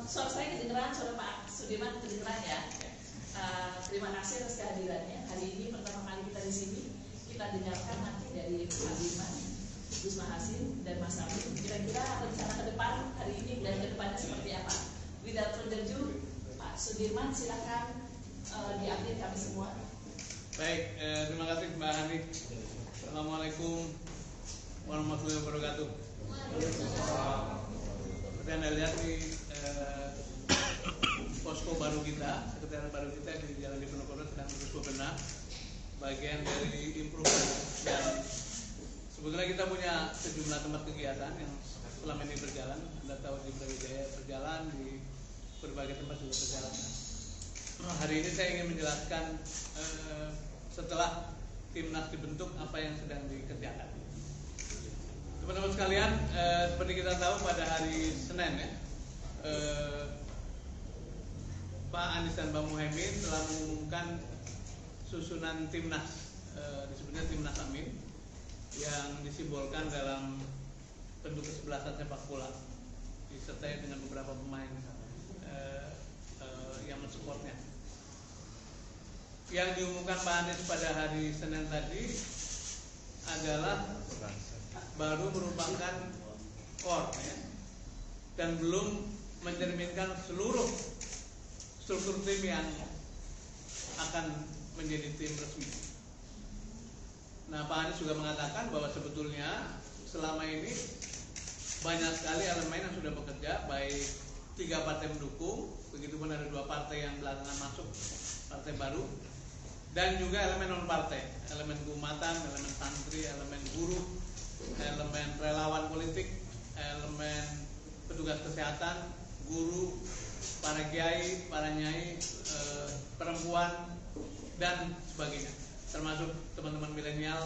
Suara saya kedengeran, suara Pak Sudirman kedengeran ya. Terima kasih atas kehadirannya. Hari ini pertama kali kita di sini, kita dengarkan nanti dari Pak Dirman, Gus Mahasin dan Mas Amin. Kira-kira rencana ke depan hari ini dan ke depannya seperti apa? Without further ado, Pak Sudirman silakan diupdate kami semua. Baik, terima kasih Mbak Hani. Assalamualaikum warahmatullahi wabarakatuh. Seperti Anda lihat di posko baru kita, sekretariat baru kita di Jalan Diponegoro sedang terus bebenah bagian dari improvement, dan sebetulnya kita punya sejumlah tempat kegiatan yang selama ini berjalan. Anda tahu di Brawijaya berjalan, di berbagai tempat juga berjalan. Hari ini saya ingin menjelaskan setelah timnas dibentuk apa yang sedang dikerjakan. Teman-teman sekalian, seperti kita tahu pada hari Senin ya, Pak Anies dan Pak Muhaimin telah mengumumkan susunan timnas, disebutnya timnas Amin, yang disimbolkan dalam bentuk kesebelasan sepak bola, disertai dengan beberapa pemain yang mensupportnya. Yang diumumkan Pak Anies pada hari Senin tadi adalah baru merupakan core ya, dan belum mencerminkan seluruh struktur tim yang akan menjadi tim resmi. Nah, Pak Anies juga mengatakan bahwa sebetulnya selama ini banyak sekali elemen yang sudah bekerja, baik 3 partai mendukung, begitupun ada 2 partai yang belakangan masuk, partai baru, dan juga elemen non partai, elemen keumatan, elemen santri, elemen buruh, elemen relawan politik, elemen petugas kesehatan, guru, para kiai, para nyai, perempuan, dan sebagainya, termasuk teman-teman milenial,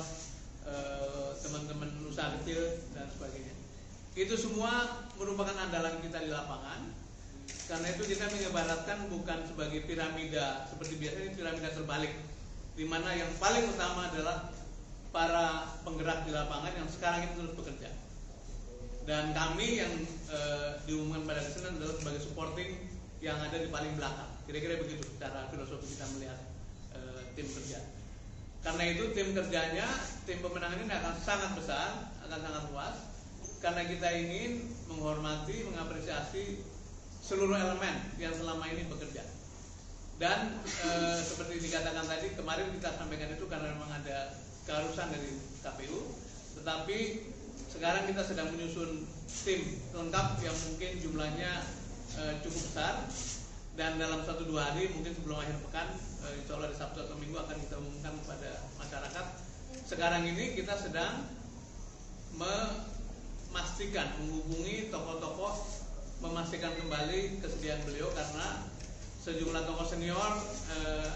teman-teman usaha kecil, dan sebagainya. Itu semua merupakan andalan kita di lapangan. Karena itu kita mengibaratkan bukan sebagai piramida seperti biasanya, piramida terbalik, di mana yang paling utama adalah para penggerak di lapangan yang sekarang ini terus bekerja. Dan kami yang diumumkan pada Senin adalah sebagai supporting yang ada di paling belakang. Kira-kira begitu cara filosofi kita melihat tim kerja. Karena itu tim kerjanya, tim pemenangan ini akan sangat besar, akan sangat luas. Karena kita ingin menghormati, mengapresiasi seluruh elemen yang selama ini bekerja. Dan seperti dikatakan tadi, kemarin kita sampaikan itu karena memang ada keharusan dari KPU. Tetapi sekarang kita sedang menyusun tim lengkap yang mungkin jumlahnya cukup besar. Dan dalam 1-2 hari, mungkin sebelum akhir pekan, insya Allah di Sabtu atau Minggu akan kita umumkan kepada masyarakat. Sekarang ini kita sedang memastikan, menghubungi tokoh-tokoh, memastikan kembali kesediaan beliau, karena sejumlah tokoh senior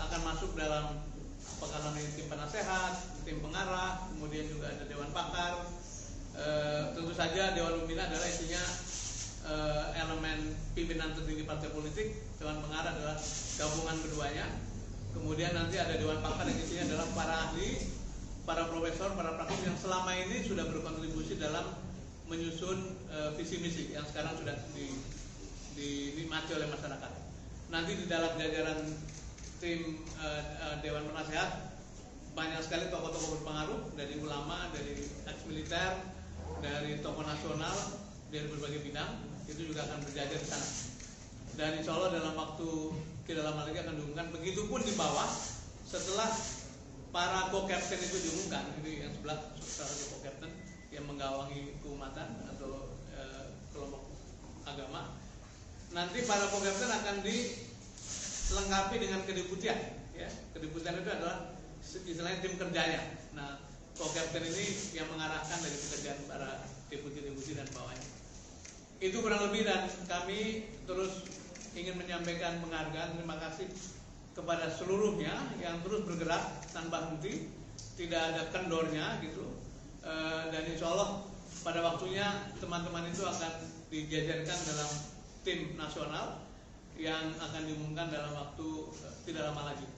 akan masuk dalam apakah namanya tim penasehat, tim pengarah, kemudian juga ada dewan pakar. Tentu saja dewan pembina adalah isinya elemen pimpinan tertinggi partai politik, dewan pengarah adalah gabungan keduanya. Kemudian nanti ada dewan pakar yang isinya adalah para ahli, para profesor, para praktisi yang selama ini sudah berkontribusi dalam menyusun visi misi yang sekarang sudah dinikmati oleh masyarakat. Nanti di dalam jajaran tim dewan penasehat banyak sekali tokoh-tokoh berpengaruh, dari ulama, dari ex-militer, dari tokoh nasional, dari berbagai bidang, itu juga akan berjajar di sana. Dan insya Allah dalam waktu tidak lama lagi akan diumumkan. Begitupun di bawah, setelah para co-captain itu diumumkan, ini yang sebelah salah satu co-captain yang menggawangi keumatan atau kelompok agama. Nanti para co-captain akan dilengkapi dengan kedeputian. Ya, kedeputian itu adalah istilahnya tim kerjanya. Nah, co-captain ini yang mengarahkan dari pekerjaan para deputi-deputi dan bawahnya. Itu kurang lebih, dan kami terus ingin menyampaikan penghargaan, terima kasih kepada seluruhnya yang terus bergerak tanpa henti, tidak ada kendornya gitu. Dan insya Allah pada waktunya teman-teman itu akan dijajarkan dalam tim nasional yang akan diumumkan dalam waktu tidak lama lagi.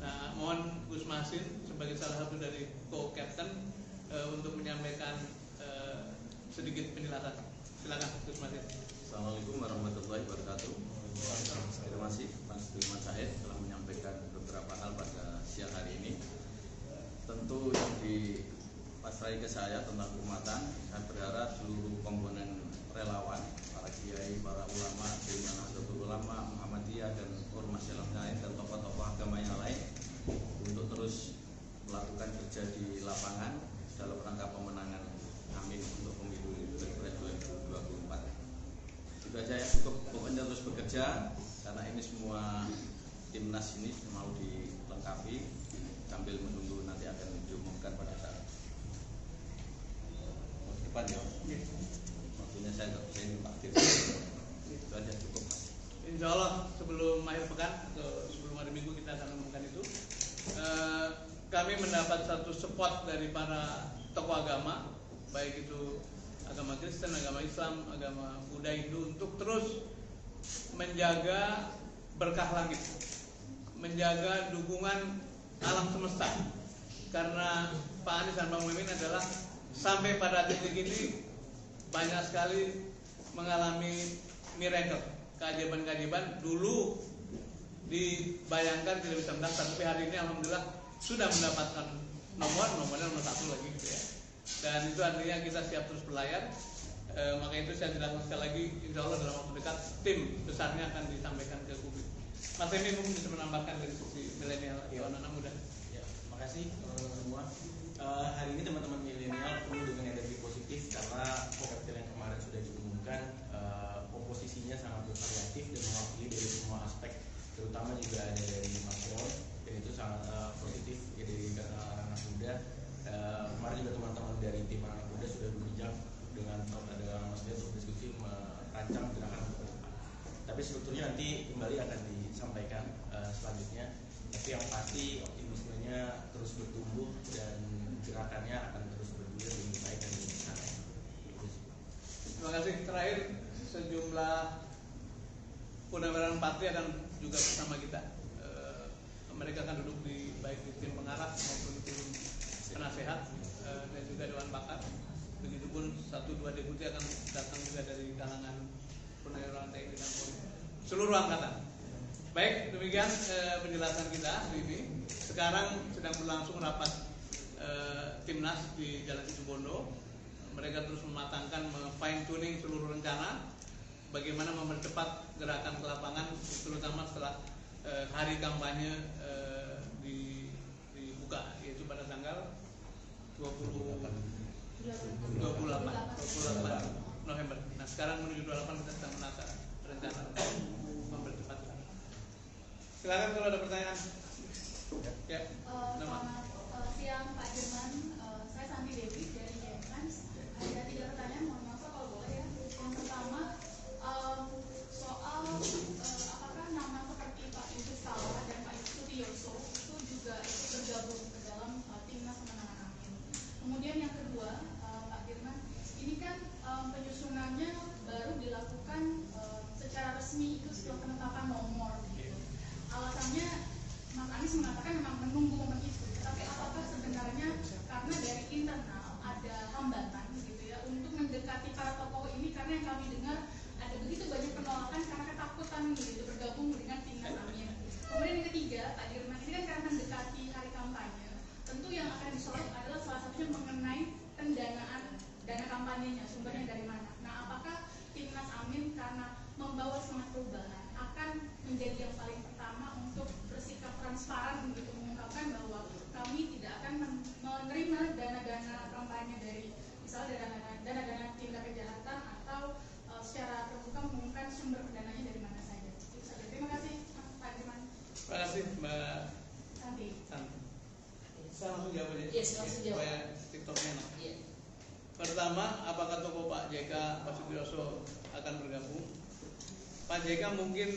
Nah, mohon Gus Mahasin sebagai salah satu dari co-captain untuk menyampaikan sedikit penjelasan. Silakan Gus Mahasin. Assalamualaikum warahmatullahi wabarakatuh. siang hari ini. Tentu yang dipasrai ke saya tentang keumatan, saya berharap seluruh komponen relawan, para kiai, para ulama, Dewan Nahdlatul Ulama, Muhammadiyah dan ormas Islam lain dan tokoh-tokoh agama yang lain untuk terus melakukan kerja di lapangan dalam rangka pemenangan amin untuk pemilu Pilpres 2024. Itu aja ya, cukup, pokoknya terus bekerja karena ini semua timnas ini mau dilengkapi sambil menunggu nanti akan diumumkan pada saat depan ya. Waktunya saya nggak bisa ini Pak Dir. Itu aja cukup. Insya Allah sebelum akhir pekan atau sebelum hari Minggu kita akan umumkan itu. Kami mendapat satu support dari para tokoh agama, baik itu agama Kristen, agama Islam, agama Buddha, Hindu, untuk terus menjaga berkah langit, menjaga dukungan alam semesta. Karena Pak Anies dan Pak Muhaimin adalah sampai pada titik ini banyak sekali mengalami miracle, keajaiban-keajaiban. Dulu dibayangkan tidak bisa mendaftar, tapi hari ini alhamdulillah sudah mendapatkan nomornya nomor 1 lagi gitu ya. Dan itu artinya kita siap terus berlayar. Maka itu saya jelaskan sekali lagi, insya Allah dalam waktu dekat tim besarnya akan disampaikan ke publik. Mas Emi mungkin bisa menambahkan dari sisi milenial atau anak-anak muda. Ya, makasih teman-teman semua. Hari ini teman-teman milenial penuh dengan energi positif karena Kopassus yang kemarin sudah diumumkan, komposisinya sangat bervariatif dan mewakili dari semua aspek, terutama juga ada dari Mas Roy, dan itu sangat positif ya, dari anak muda. Kemarin juga teman-teman dari tim anak muda sudah berbincang dengan Mas Roy untuk diskusi merancang gerakan untuk depan. Tapi strukturnya nanti kembali akan disampaikan selanjutnya. Tapi yang pasti optimismenya terus bertumbuh dan gerakannya akan terus bergulir lebih baik dan lebih besar. Terima kasih. Terakhir, sejumlah Purnawirawan Patri akan juga bersama kita. Mereka akan duduk di baik di tim pengarah maupun tim penasehat dan juga dewan pakar. Begitupun 1-2 deputi akan datang juga dari kalangan Purnawirawan TNI dan Polri, seluruh angkatan. Baik, demikian penjelasan kita hari ini. Sekarang sedang berlangsung rapat timnas di Jalan Situbondo. Mereka terus mematangkan, fine tuning seluruh rencana bagaimana mempercepat gerakan ke lapangan, terutama setelah hari kampanye dibuka, yaitu pada tanggal 28 November. Nah, sekarang menuju 28 kita sedang menata rencana mempercepat. Silakan kalau ada pertanyaan. Ya. Selamat siang Pak Dirman, saya Santi Dewi dari Jemans. Ada 3 pertanyaan, mohon maaf kalau boleh ya. Yang pertama, soal apakah nama seperti Pak Yusuf Kala dan Pak Sutioso itu juga ikut bergabung ke dalam timnas pemenangan amin. Kemudian yang kedua, Pak Dirman, ini kan penyusunannya baru dilakukan secara resmi itu setelah penetapan nomor. Gitu. Alasannya Mas Anies mengatakan memang menunggu momen itu, tapi apakah sebenarnya karena dari internal ada hambatan gitu ya untuk mendekati para tokoh ini, karena yang kami dengar ada begitu banyak penolakan karena ketakutan gitu bergabung dengan timnas amin. Kemudian yang ketiga, Pak Dirman, ini kan karena mendekati hari kampanye, tentu yang akan disorot adalah salah satunya mengenai pendanaan dana kampanyenya, sumbernya dari mana. Nah, apakah timnas amin karena membawa semangat perubahan akan menjadi yang paling pertama untuk bersikap transparan untuk mengungkapkan bahwa kami tidak akan menerima dana-dana kampanye dari misalnya dana-dana tindak kejahatan atau secara terbuka mengumumkan sumber pendananya dari mana saja. Itu saja. Terima kasih Pak Dirman. Terima kasih Mbak Santi. Saya langsung jawab aja. Yes, langsung jawab. Supaya TikToknya enak. Iya. Pertama, apakah tokoh Pak JK, Pak Sutioso akan bergabung? Pak JK mungkin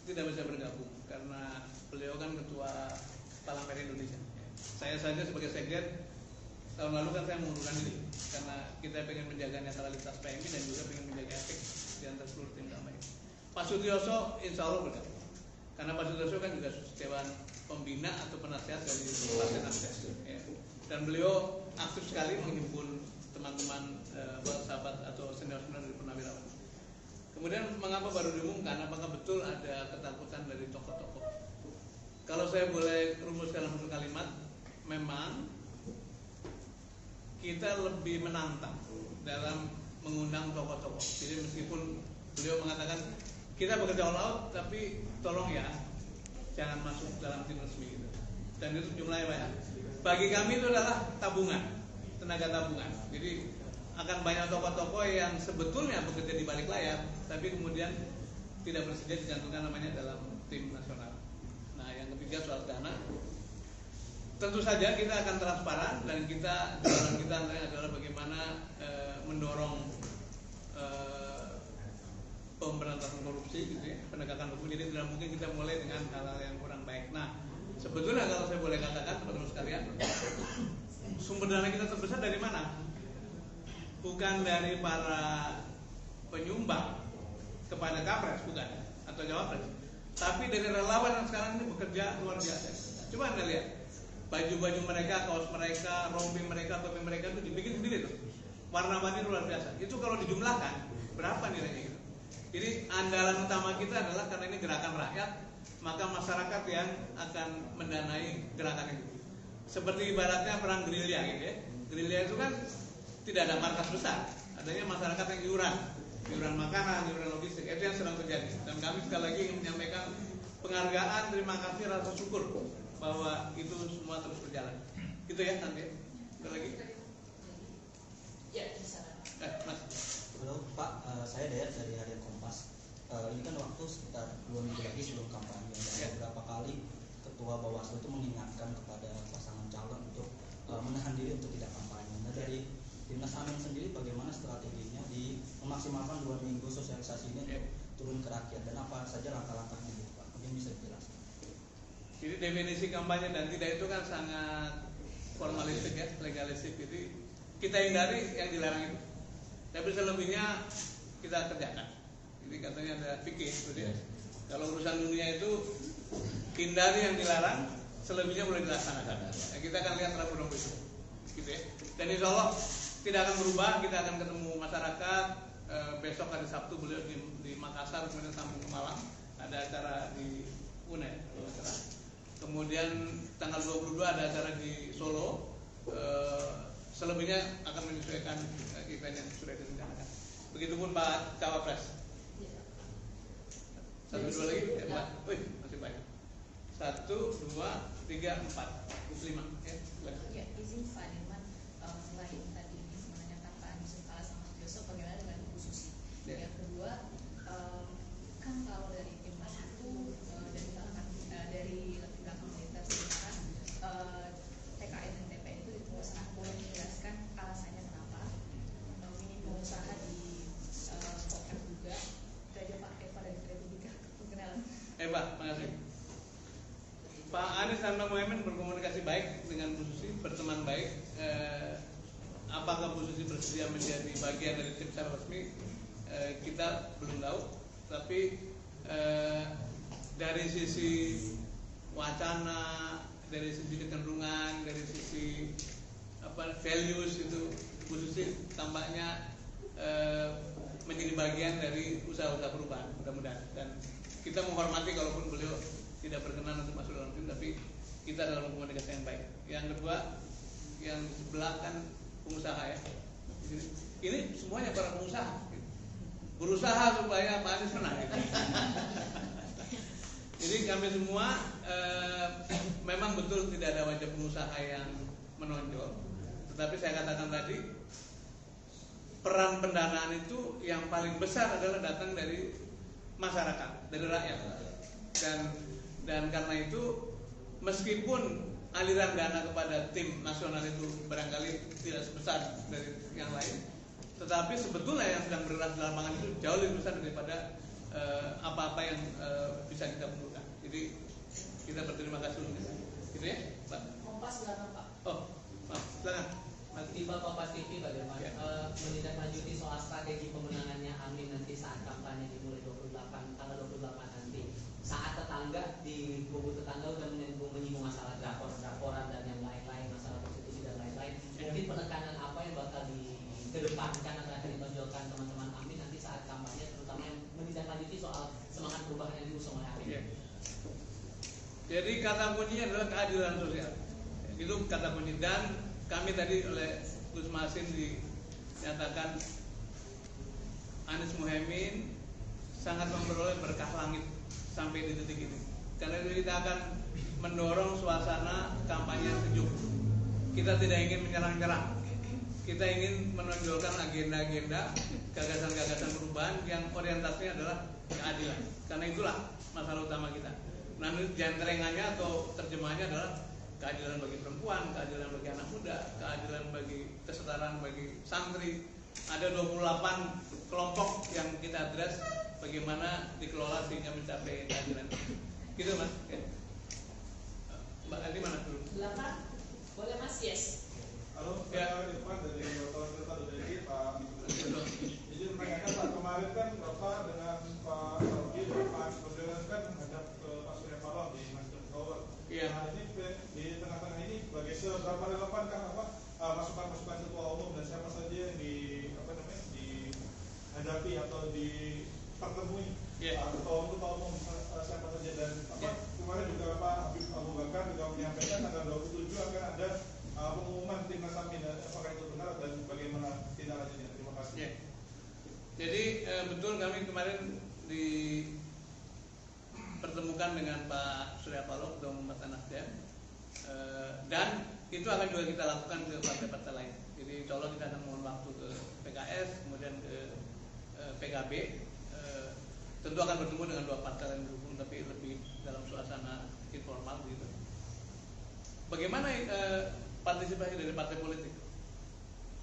tidak bisa bergabung karena beliau kan ketua Palang Merah Indonesia. Saya saja sebagai sekjen tahun lalu kan saya mengundurkan diri karena kita pengen menjaga netralitas PMI dan juga pengen menjaga efek di antara seluruh tim damai. Pak Sutioso insya Allah bergabung karena Pak Sutioso kan juga dewan pembina atau penasehat dari Partai Nasdem, ya. Dan beliau aktif sekali menghimpun teman-teman sahabat atau senior-senior dari Purnawirawan. Kemudian mengapa baru diumumkan? Apakah betul ada ketakutan dari tokoh-tokoh? Kalau saya boleh rumuskan dalam satu kalimat, memang kita lebih menantang dalam mengundang tokoh-tokoh. Jadi meskipun beliau mengatakan kita bekerja all out, tapi tolong ya jangan masuk dalam tim resmi gitu. Dan itu jumlahnya banyak. Bagi kami itu adalah tabungan, tenaga tabungan. Jadi akan banyak tokoh-tokoh yang sebetulnya bekerja di balik layar, tapi kemudian tidak bersedia dicantumkan namanya dalam tim nasional. Nah, yang ketiga soal dana. Tentu saja kita akan transparan dan jalan kita adalah bagaimana mendorong pemberantasan korupsi, gitu ya, penegakan hukum. Jadi tidak mungkin kita mulai dengan hal-hal yang kurang baik. Nah, sebetulnya kalau saya boleh katakan teman-teman sekalian, sumber dana kita terbesar dari mana? Bukan dari para penyumbang kepada capres, bukan, atau cawapres, tapi dari relawan yang sekarang ini bekerja luar biasa. Coba Anda lihat baju-baju mereka, kaos mereka, rompi mereka, topi mereka itu dibikin sendiri tuh, warna-warni luar biasa. Itu kalau dijumlahkan berapa nilainya gitu. Jadi andalan utama kita adalah karena ini gerakan rakyat, maka masyarakat yang akan mendanai gerakan itu. Seperti ibaratnya perang gerilya gitu ya. Gerilya itu kan tidak ada markas besar, adanya masyarakat yang iuran makanan, iuran logistik, itu yang sedang terjadi. Dan kami sekali lagi ingin menyampaikan penghargaan, terima kasih, rasa syukur bahwa itu semua terus berjalan. Gitu ya nanti. Sekali lagi. Ya, di sana. Mas. Halo Pak, saya Dayat dari Harian Kompas. Ini kan waktu sekitar 2 minggu lagi sebelum kampanye, dan beberapa kali Ketua Bawaslu itu mengingatkan kepada pasangan calon untuk menahan diri untuk tidak kampanye. Nah, dari Timnas Amin sendiri bagaimana strateginya di memaksimalkan 2 minggu sosialisasi ini untuk turun ke rakyat, dan apa saja langkah-langkahnya gitu Pak? Mungkin bisa dijelaskan. Jadi definisi kampanye dan tidak itu kan sangat formalistik ya, legalistik. Jadi kita hindari yang dilarang itu, tapi selebihnya kita kerjakan. Jadi katanya ada fikih gitu ya. Kalau urusan dunia itu hindari yang dilarang, selebihnya boleh dilaksanakan. Nah, kita akan lihat rambu-rambu itu, gitu ya. Dan insya Allah tidak akan berubah. Kita akan ketemu masyarakat. Besok hari Sabtu beliau di Makassar, kemudian sambung ke Malang. Ada acara di UNED. Kemudian tanggal 22 ada acara di Solo. Selebihnya akan menyesuaikan event yang sudah direncanakan. Begitupun Pak Cawapres. 1, 2 lagi ya Mbak. Wih, masih banyak. 1, 2, 3, 4, 5 ya. Ya, izin Pak Dirman, selain tadi menanyakan Pak Yusuf Kala sama Yusuf, bagaimana dengan Bu Susi? Yang kedua, kan kalau dari Timnas itu dari belakang militer sekarang TKN dan TPN itu ditunggu sangat, boleh menjelaskan alasannya kenapa? Ini pengusaha di Kokem juga. Itu aja Pak Eva dari Republika. Perkenalan. Pak, makasih. Pak Anies dan Pak Muhaimin berkomunikasi baik dengan Bu Susi, berteman baik. Apakah Bu Susi bersedia menjadi bagian dari tim secara resmi? Kita belum tahu. Tapi dari sisi wacana, dari sisi kecenderungan, dari sisi values itu, Bu Susi tampaknya menjadi bagian dari usaha-usaha perubahan, mudah-mudahan. Dan kita menghormati kalaupun beliau tidak berkenan untuk masuk dalam tim, tapi kita dalam komunikasi yang baik. Yang kedua, yang di sebelah kan pengusaha ya. Ini semuanya para pengusaha. Berusaha supaya Pak Anies menang. Gitu. Jadi kami semua memang betul tidak ada wajah pengusaha yang menonjol. Tetapi saya katakan tadi, peran pendanaan itu yang paling besar adalah datang dari masyarakat, dari rakyat. Dan karena itu meskipun aliran dana kepada tim nasional itu barangkali tidak sebesar dari yang lain, tetapi sebetulnya yang sedang bergerak di lapangan itu jauh lebih besar daripada apa-apa yang bisa kita kumpulkan. Jadi kita berterima kasih untuk itu. Gitu ya, Pak. Kompas silakan Pak. Oh, maaf, silakan. Tiba Kompas TV bagaimana Ya. menindaklanjuti soal strategi pemenangannya Amin nanti saat kampanye dimulai tanggal 28 nanti, saat tetangga di kubu tetangga sudah menyinggung masalah draporan dan yang lain-lain, masalah konstitusi dan lain-lain. Mungkin penekanan apa yang bakal dikedepankan atau akan ditonjolkan teman-teman Amin nanti saat kampanye, terutama yang menindaklanjuti soal semangat perubahan yang diusung oleh Amin. Ya. Jadi kata kuncinya adalah keadilan sosial. Itu kata kunci. Dan kami tadi oleh Gus Masin dinyatakan Anies Muhaimin sangat memperoleh berkah langit sampai di titik ini. Karena itu kita akan mendorong suasana kampanye yang sejuk. Kita tidak ingin menyerang-nyerang. Kita ingin menonjolkan agenda-agenda, gagasan-gagasan perubahan yang orientasinya adalah keadilan. Karena itulah masalah utama kita. Namun jantrengannya atau terjemahannya adalah keadilan bagi perempuan, keadilan bagi anak muda, keadilan bagi kesetaraan bagi santri. Ada 28 kelompok yang kita address, bagaimana dikelola sehingga mencapai keadilan. Gitu Mas. Oke. Mbak Adi mana dulu? 8. Boleh Mas? Yes. Halo, Ya. saya Irfan dari wartawan Tirta UDI, Pak. Jadi menanyakan Pak, kemarin kan Bapak dengan Pak Rogi dan Pak Presiden kan menghadap ke Pak Surya Paloh di Nasdem Tower. Iya. Nah ini di tengah-tengah ini bagi seberapa relevan kan masukan-masukan ketua umum dan siapa saja yang dihadapi atau dipertemui ketua umum siapa saja dan kemarin juga Pak Habib Abu Bakar juga menyampaikan tanggal 27 akan ada pengumuman timnas Amin, apakah itu benar dan bagaimana tindak lanjutnya? Terima kasih. Ya. Jadi betul kami kemarin dipertemukan dengan Pak Surya Paloh Ketua Umum Partai Nasdem, dan itu akan juga kita lakukan ke partai-partai lain. Jadi insya Allah kita akan mohon waktu ke PKS, kemudian ke PKB. Tentu akan bertemu dengan dua partai yang mendukung, tapi lebih dalam suasana informal gitu. Bagaimana partisipasi dari partai politik?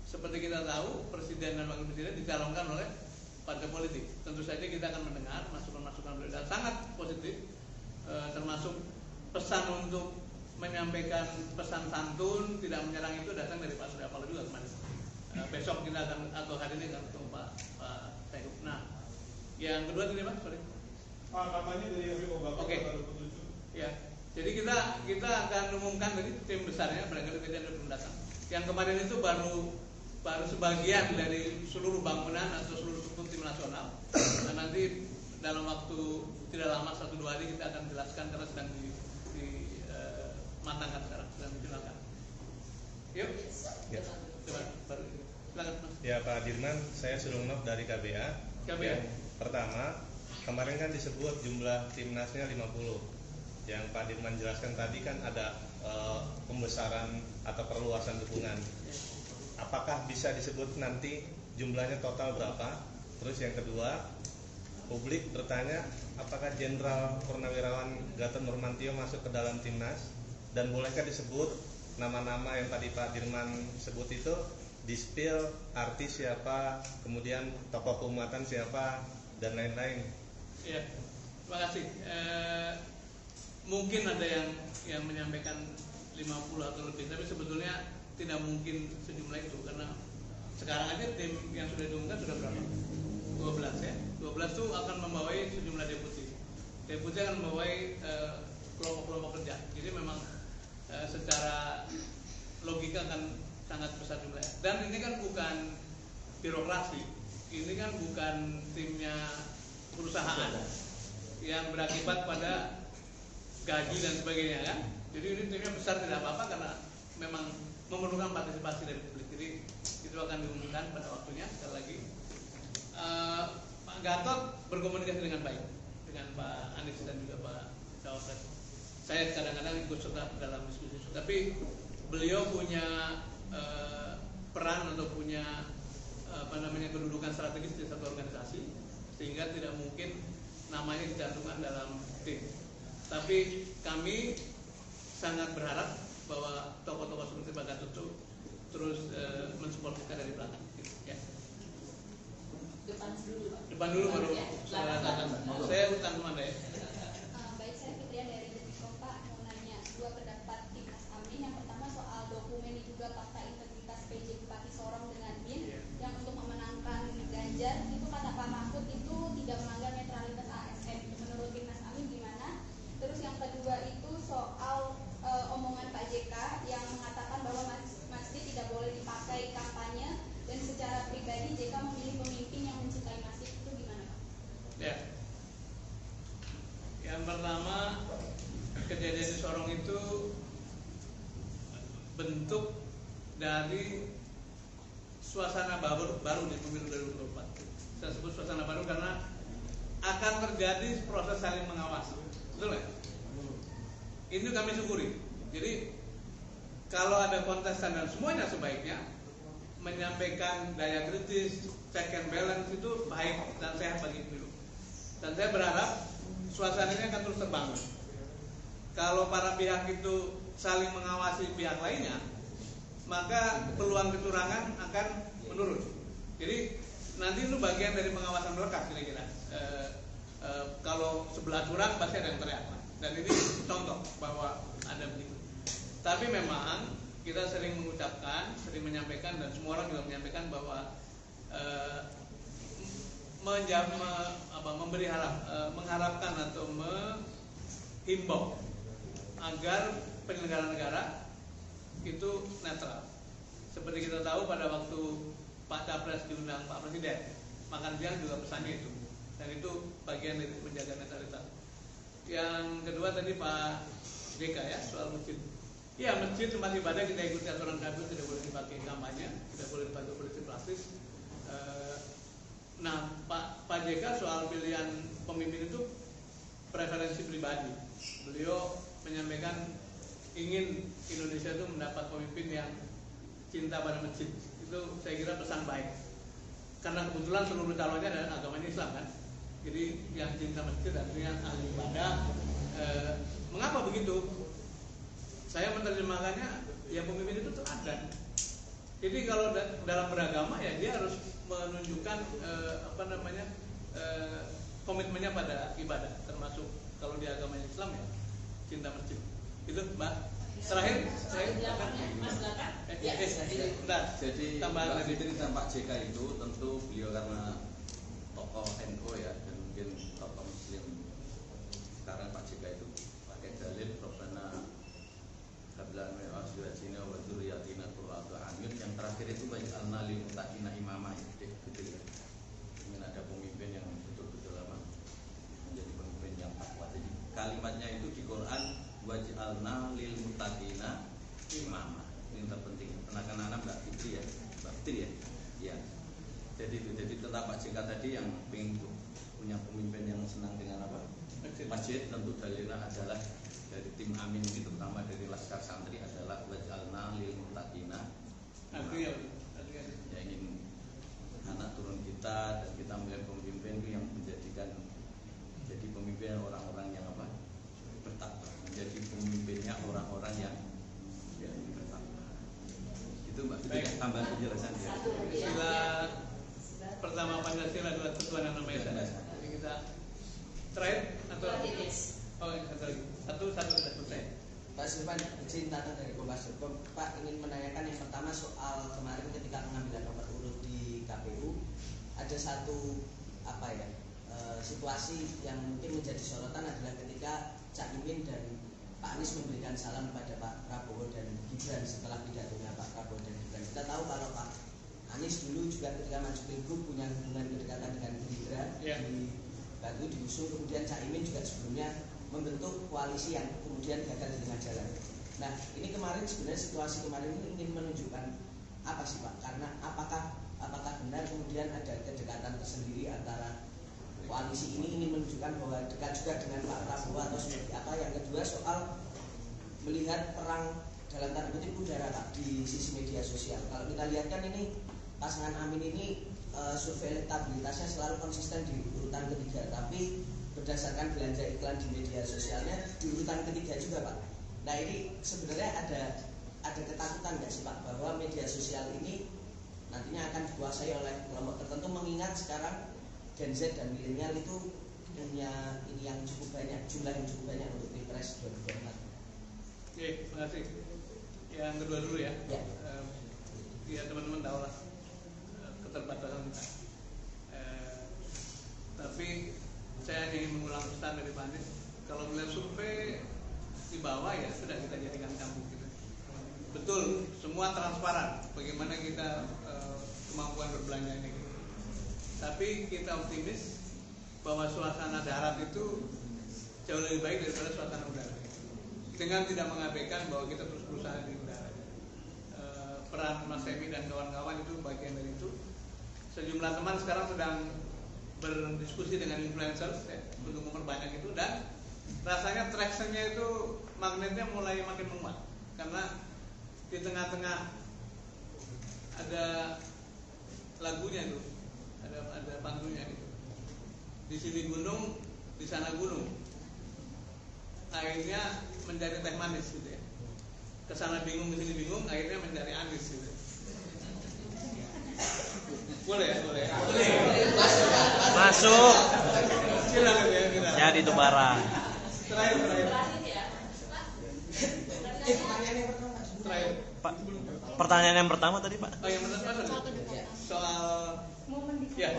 Seperti kita tahu, presiden dan wakil presiden dicalonkan oleh partai politik. Tentu saja kita akan mendengar masukan-masukan beliau dan sangat positif, termasuk pesan untuk menyampaikan pesan santun tidak menyerang itu datang dari Pak Surya Paloh juga kemarin. Besok kita akan atau hari ini akan ketemu Pak Teguh. Nah, yang kedua tadi Pak, sorry. Kampanye dari Habib Abu Bakar tanggal 27. Ya. Jadi kita akan umumkan dari tim besarnya, barangkali kejadian belum datang. Yang kemarin itu baru sebagian dari seluruh bangunan atau seluruh struktur tim nasional. Dan nanti dalam waktu tidak lama 1-2 hari kita akan jelaskan karena sedang dimatangkan sekarang, sedang difinalkan. Yuk. Ya. Silakan Mas. Ya Pak Dirman, saya Sulungnov dari KBA. KBA. Pertama, kemarin kan disebut jumlah timnasnya 50. Yang Pak Dirman jelaskan tadi kan ada pembesaran atau perluasan dukungan. Apakah bisa disebut nanti jumlahnya total berapa? Terus yang kedua, publik bertanya apakah Jenderal Purnawirawan Gatot Nurmantio masuk ke dalam timnas, dan bolehkah disebut nama-nama yang tadi Pak Dirman sebut itu, di-spill artis siapa, kemudian tokoh keumatan siapa, dan lain-lain. Iya, terima kasih. Mungkin ada yang menyampaikan 50 atau lebih, tapi sebetulnya tidak mungkin sejumlah itu karena sekarang aja tim yang sudah diumumkan sudah berapa? 12 ya. 12 itu akan membawai sejumlah deputi. Deputi akan membawai kelompok-kelompok kerja. Jadi memang secara logika akan sangat besar jumlahnya. Dan ini kan bukan birokrasi. Ini kan bukan timnya perusahaan yang berakibat pada gaji dan sebagainya kan. Jadi ini timnya besar tidak apa-apa karena memang memerlukan partisipasi dari publik. Jadi itu akan diumumkan pada waktunya. Sekali lagi Pak Gatot berkomunikasi dengan baik dengan Pak Anies dan juga Pak Cawapres. Saya kadang-kadang ikut serta dalam diskusi, tapi beliau punya peran atau punya kedudukan strategis di satu organisasi sehingga tidak mungkin namanya dicantumkan dalam tim. Tapi kami sangat berharap bahwa tokoh-tokoh seperti Pak Gatot itu terus mensupport kita dari belakang. Ya. Depan dulu baru saya utang kemana ya? Baik, saya Fitria dari Detikkom Pak, mau nanya dua pendapat Timnas Amin. Yang pertama soal dokumen juga fakta integritas PJ Bupati Sorong dengan BIN yang untuk memenangkan Ganjar itu kata Pak Mahfud itu tidak melanggar netralitas ASN. Menurut Timnas Amin gimana? Terus yang kedua itu soal omongan Pak JK yang mengatakan bahwa masjid tidak boleh dipakai kampanye dan secara pribadi JK memilih pemimpin yang mencintai masjid, itu gimana Pak? Ya. Yang pertama kejadian di Sorong itu bentuk dari suasana baru di pemilu 2024. Saya sebut suasana baru karena akan terjadi proses saling mengawasi, betul nggak? Ini kami syukuri. Jadi kalau ada kontestan dan semuanya sebaiknya menyampaikan daya kritis, check and balance itu baik dan sehat bagi pemilu. Dan saya berharap suasananya akan terus terbangun. Kalau para pihak itu saling mengawasi pihak lainnya, maka peluang kecurangan akan menurun. Jadi nanti itu bagian dari pengawasan melekat kira-kira. Kalau sebelah curang pasti ada yang teriak. Dan ini contoh bahwa ada begitu. Tapi memang kita sering mengucapkan, sering menyampaikan, dan semua orang juga menyampaikan bahwa mengharapkan atau menghimbau agar penyelenggara negara itu netral. Seperti kita tahu pada waktu Pak Capres diundang Pak Presiden, makan siang juga pesannya itu, dan itu bagian dari menjaga netralitas. Yang kedua tadi Pak JK ya, soal masjid. Ya, masjid tempat ibadah kita ikuti aturan KPU, tidak boleh dipakai kampanye, tidak boleh dipakai politik praktis. Nah, Pak JK soal pilihan pemimpin itu preferensi pribadi. Beliau menyampaikan ingin Indonesia itu mendapat pemimpin yang cinta pada masjid. Itu saya kira pesan baik. Karena kebetulan seluruh calonnya adalah agamanya Islam kan. Jadi yang cinta masjid artinya ahli ibadah. Mengapa begitu? Saya menerjemahkannya ya pemimpin itu teladan. Jadi kalau dalam beragama ya dia harus menunjukkan komitmennya pada ibadah, termasuk kalau di agamanya Islam ya cinta masjid. Itu Mbak. Terakhir Mas Laka. Jadi tambahan dari cerita Pak JK itu tentu beliau karena tokoh NU ya, dan mungkin tokoh Muslim. Sekarang Pak JK itu pakai dalil Rabbana hablan min azwajina wa dzurriyyatina qurrata a'yun, yang terakhir itu waj'alna lil muttaqina imama, gitu ya. Ingin ada pemimpin yang betul-betul menjadi pemimpin yang takwa. Jadi kalimatnya itu di Quran waj'alna lil muttaqina imama. Ini yang terpenting. Penekankan Mbak Fitri ya, Mbak Fitri ya. Ya. Jadi tetap Pak JK tadi yang ingin punya pemimpin yang senang dengan apa? Masjid. Tentu dalilnya adalah dari tim Amin ini, terutama dari Laskar Santri, adalah waj'alna lil muttaqina. Ya, ingin anak turun kita dan kita melihat pemimpin itu yang menjadikan jadi pemimpin orang-orang yang apa? Bertakwa. Menjadi pemimpinnya orang-orang yang bertakwa. Itu Mbak Fitri tambahan penjelasan ya. Sila pertama Pancasila adalah Tuhan yang Maha Esa. Jadi kita terakhir atau satu sudah selesai. Pak Sulman, izin tanya dari Kompas. Pak ingin menanyakan yang pertama soal kemarin ketika pengambilan nomor urut di KPU ada satu situasi yang mungkin menjadi sorotan adalah ketika Cak Imin dan Pak Anies memberikan salam kepada Pak Prabowo dan Gibran setelah pidatonya Pak Prabowo dan Gibran. Kita tahu kalau Pak Anies dulu juga ketika maju pilgub punya hubungan kedekatan dengan Gerindra di Batu diusung, kemudian Cak Imin juga sebelumnya membentuk koalisi yang kemudian gagal di tengah jalan. Nah, ini kemarin sebenarnya situasi kemarin ini ingin menunjukkan apa sih Pak? Karena apakah benar kemudian ada kedekatan tersendiri antara koalisi ini ingin menunjukkan bahwa dekat juga dengan Pak Prabowo atau seperti apa? Yang kedua soal melihat perang dalam tanda kutip udara Pak di sisi media sosial. Kalau kita lihat kan ini pasangan Amin ini survei elektabilitasnya selalu konsisten di urutan ketiga, tapi berdasarkan belanja iklan di media sosialnya di urutan ketiga juga Pak. Nah ini sebenarnya ada ketakutan nggak sih Pak bahwa media sosial ini nantinya akan dikuasai oleh kelompok tertentu, mengingat sekarang Gen Z dan milenial itu punya ini yang cukup banyak, jumlah yang cukup banyak untuk Pilpres 2024. Oke, terima kasih. Yang kedua dulu ya. Ya teman-teman tahu lah keterbatasan kita. Tapi saya ingin mengulang pesan dari Pak Anies. Kalau melihat survei di bawah ya sudah kita jadikan kampung kita. Betul, semua transparan. Bagaimana kita kemampuan berbelanja ini. Tapi kita optimis bahwa suasana darat itu jauh lebih baik daripada suasana udara. dengan tidak mengabaikan bahwa kita terus berusaha di udara. Peran Mas Semi dan kawan-kawan itu bagian dari itu. Sejumlah teman sekarang sedang berdiskusi dengan influencers ya, untuk memperbanyak itu, dan rasanya traction-nya itu magnetnya mulai makin menguat karena di tengah-tengah ada lagunya itu, ada panggungnya gitu. Di sini gunung, di sana gunung. Akhirnya menjadi teh manis gitu ya. Kesana bingung, kesini bingung, akhirnya mencari anis gitu. Boleh ya, boleh. Masuk. Silakan ya kita. Jadi itu barang. Terakhir. ya. Terakhir. Pak, pertanyaan yang pertama tadi Pak. Oh, yang pertama soal ya.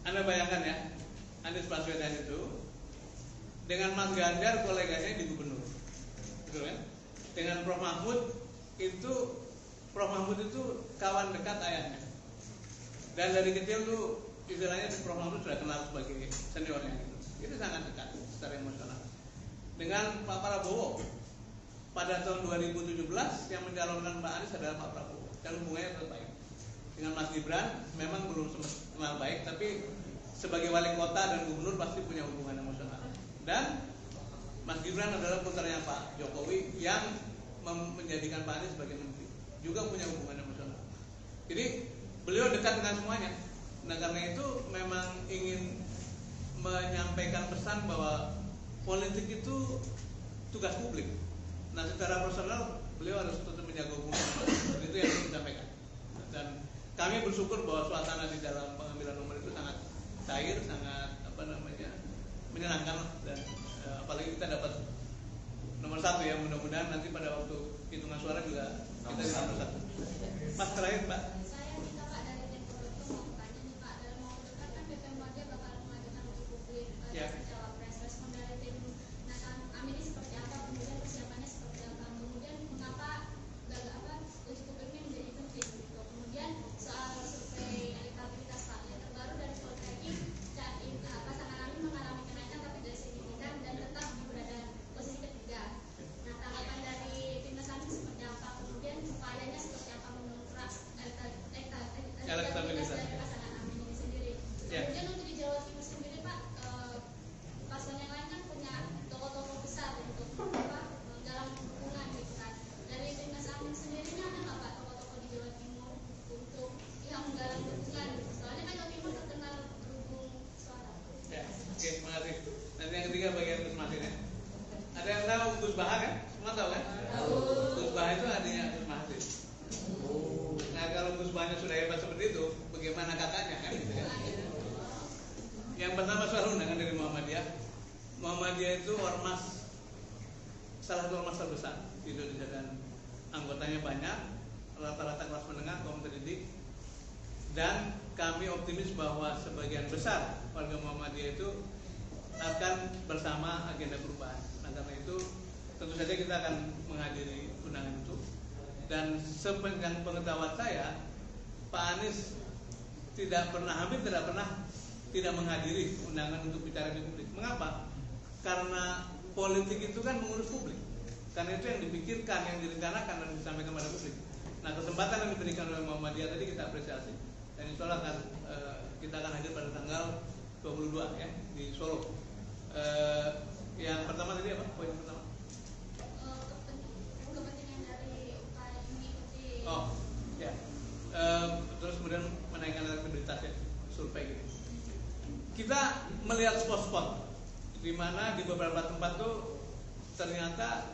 Anda bayangkan ya, Anies Baswedan itu dengan Mas Ganjar koleganya di gubernur, betul kan? Dengan Prof Mahfud itu kawan dekat ayahnya, dan dari kecil tuh istilahnya Prof Mahfud sudah kenal sebagai seniornya gitu. Itu sangat dekat secara emosional. Dengan Pak Prabowo pada tahun 2017 yang mencalonkan Pak Anies adalah Pak Prabowo, dan hubungannya tetap baik. Dengan Mas Gibran memang belum kenal baik, tapi sebagai wali kota dan gubernur pasti punya hubungan emosional. Dan Mas Gibran adalah putranya Pak Jokowi yang menjadikan Pak Anies sebagai menteri, juga punya hubungan emosional. Jadi beliau dekat dengan semuanya. Nah karena itu memang ingin menyampaikan pesan bahwa politik itu tugas publik. Nah secara personal beliau harus tetap menjaga hubungan. Itu yang ingin disampaikan. Dan kami bersyukur bahwa suasana di dalam pengambilan nomor itu sangat cair, sangat menyenangkan, dan apalagi kita dapat nomor 1 ya, mudah-mudahan nanti pada waktu hitungan suara juga kita di nomor 1. Mas terakhir Pak. Saya minta Pak dari Tempo mau tanya nih Pak, dalam waktu dekat kan BP Muhammadiyah bakal mengadakan uji publik cawapres. Respon dari tim Amin ini seperti apa, kemudian persiapannya seperti apa, kemudian mengapa uji publik ini menjadi penting gitu. Kemudian soal survei elektabilitas Pak, yang terbaru dari Poltreking, pasangan Amin mengalami kenaikan tapi dari signifikan dan tetap berada posisi ketiga. Nah tanggapan dari timnas Amin seperti apa, kemudian upayanya seperti apa mendongkrak elektabilitas dari pasangan Amin ini sendiri. Kemudian untuk di Jawa Timur sendiri Pak, paslon yang lain kan punya tokoh-tokoh besar untuk dalam dukungan gitu kan. Dari timnas Amin sendiri ada nggak Pak tokoh-tokoh di Jawa Timur untuk yang menggalang dukungan? Soalnya kan Jawa Timur terkenal berhubung suara. Ya, oke, terima kasih. Nanti yang ketiga bagian Gus Masin ya. Ada yang tahu Gus Baha kan? Semua tahu kan? Tahu. Gus Baha itu adiknya Gus Masin. Nah kalau Gus Bahanya sudah hebat seperti itu, bagaimana kakaknya kan? Gitu ya. Yang pertama soal undangan dari Muhammadiyah. Muhammadiyah itu salah satu ormas terbesar di Indonesia, dan anggotanya banyak, rata-rata kelas menengah, kaum terdidik, dan kami optimis bahwa sebagian besar warga Muhammadiyah itu akan bersama agenda perubahan. Nah karena itu tentu saja kita akan menghadiri undangan itu, dan sepanjang pengetahuan saya Pak Anies hampir tidak pernah tidak menghadiri undangan untuk bicara di publik. Mengapa? Karena politik itu kan mengurus publik. Karena itu yang dipikirkan, yang direncanakan dan disampaikan kepada publik. Nah kesempatan yang diberikan oleh Muhammadiyah tadi kita apresiasi, dan insya Allah kita akan hadir pada tanggal 22 ya di Solo. Yang pertama tadi apa? Poin pertama? Kepentingan dari upaya mengikuti. Oh ya. Terus kemudian menaikkan elektabilitas ya, survei gitu. Kita melihat spot-spot di mana di beberapa tempat tuh ternyata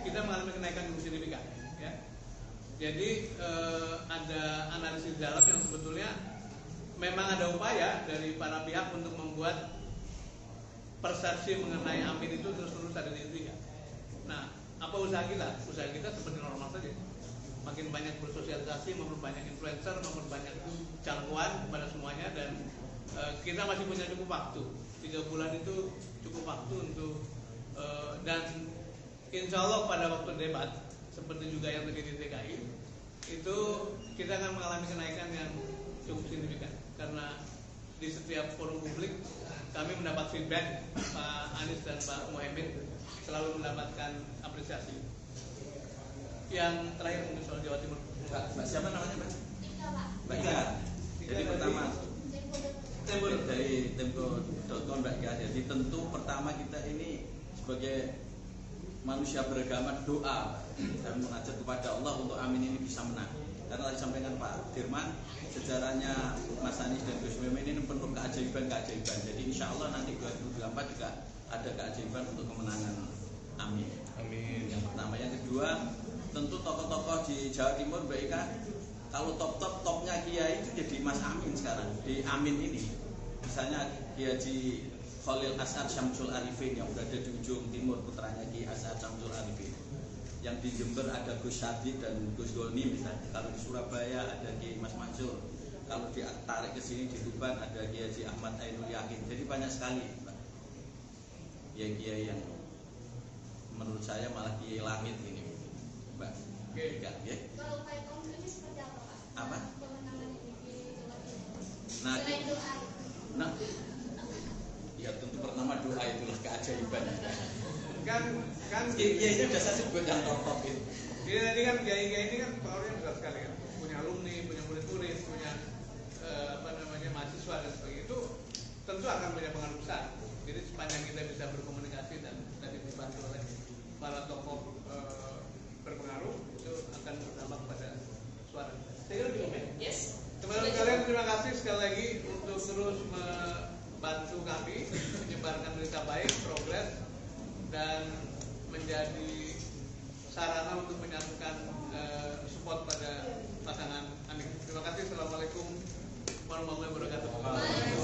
kita mengalami kenaikan yang signifikan ya. Jadi ada analisis dalam yang sebetulnya memang ada upaya dari para pihak untuk membuat persepsi mengenai Amin itu terus-menerus ada di Indonesia. Nah, apa usaha kita? Usaha kita seperti normal saja. Makin banyak bersosialisasi, memperbanyak influencer, memperbanyak jangkauan kepada semuanya, dan kita masih punya cukup waktu. 3 bulan itu cukup waktu untuk dan insya Allah pada waktu debat seperti juga yang terjadi di DKI itu kita akan mengalami kenaikan yang cukup signifikan, karena di setiap forum publik kami mendapat feedback. Pak Anies dan Pak Muhaimin selalu mendapatkan apresiasi. Yang terakhir untuk soal Jawa Timur. Mbak siapa namanya, Mbak? Ika, Pak. Mbak Ika. Jadi pertama dari tempo.com Mbak Ika. Jadi tentu pertama kita ini sebagai manusia beragama doa dan mengajak kepada Allah untuk amin ini bisa menang. Karena tadi sampaikan Pak Dirman, sejarahnya Mas Anies dan Gus Muhaimin ini penuh keajaiban. Jadi insya Allah nanti 2024 juga ada keajaiban untuk kemenangan. Amin. Amin. Yang pertama, yang kedua, tentu tokoh-tokoh di Jawa Timur Mbak Ika, kalau topnya Kiai itu jadi Mas Amin sekarang di Amin ini. Misalnya Kiai Haji Khalil As'ad Syamsul Arifin yang berada di ujung timur, putranya Kiai As'ad Syamsul Arifin. Yang di Jember ada Gus Syadid dan Gus Golni misalnya. Kalau di Surabaya ada Kiai Mas Mansur. Kalau ditarik ke sini di Tuban ada Kiai Haji Ahmad Ainul Yakin. Jadi banyak sekali Mbak. Kiai yang menurut saya malah Kiai langit ini Mbak. Oke. Kalau upaya konkretnya seperti apa, Pak? Apa? Kemenangan ini di Jawa Timur. Nah, selain doa. Ya tentu pertama doa itulah keajaiban. Kan Kiai ini sudah saya sebut yang top itu. Jadi kan Kiai ini kan pengaruhnya besar sekali kan. Punya alumni, punya murid-murid, punya mahasiswa dan sebagainya. Itu tentu akan punya pengaruh besar. Jadi sepanjang kita bisa berkomunikasi dan tadi dibantu oleh para tokoh berpengaruh, itu akan berdampak pada suara. Saya kira cukup ya. Yes. Teman-teman kalian, terima kasih sekali lagi untuk terus membantu kami menyebarkan berita baik, progres, dan menjadi sarana untuk menyatukan support pada pasangan Anies. Terima kasih. Assalamualaikum warahmatullahi wabarakatuh.